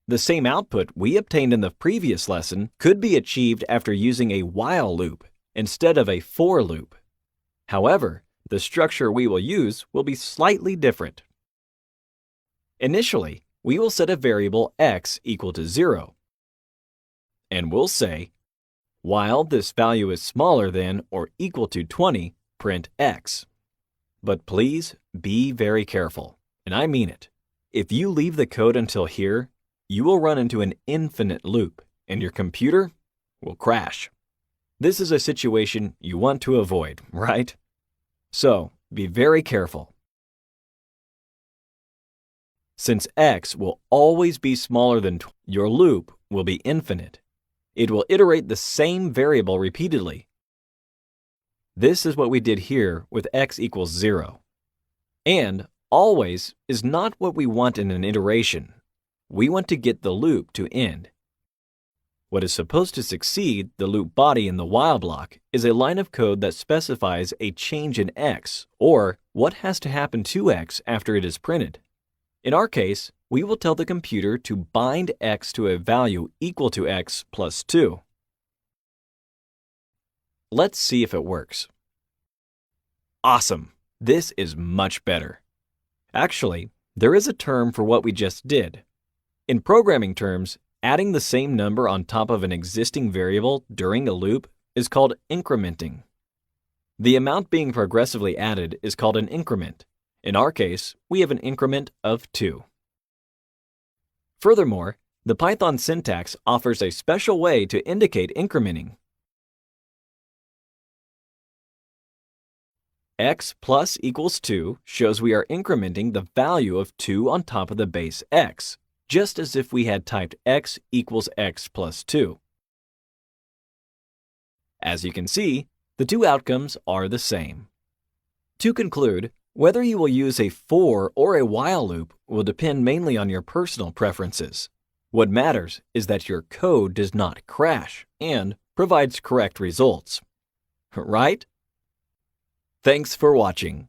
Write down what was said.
The same output we obtained in the previous lesson could be achieved after using a while loop instead of a for loop. However, the structure we will use will be slightly different. Initially, we will set a variable x equal to 0, and we'll say, while this value is smaller than or equal to 20, print x. But please be very careful, and I mean it. If you leave the code until here, you will run into an infinite loop, and your computer will crash. This is a situation you want to avoid, right? So, be very careful. Since x will always be smaller than 20, your loop will be infinite. It will iterate the same variable repeatedly. This is what we did here with x equals 0. And always is not what we want in an iteration. We want to get the loop to end. What is supposed to succeed the loop body in the while block is a line of code that specifies a change in x, or what has to happen to x after it is printed. In our case, we will tell the computer to bind x to a value equal to x plus 2. Let's see if it works. Awesome! This is much better. Actually, there is a term for what we just did. In programming terms, adding the same number on top of an existing variable during a loop is called incrementing. The amount being progressively added is called an increment. In our case, we have an increment of 2. Furthermore, the Python syntax offers a special way to indicate incrementing. X plus equals 2 shows we are incrementing the value of 2 on top of the base x, just as if we had typed x equals x plus 2. As you can see, the two outcomes are the same. To conclude, whether you will use a for or a while loop will depend mainly on your personal preferences. What matters is that your code does not crash and provides correct results. Right? Thanks for watching.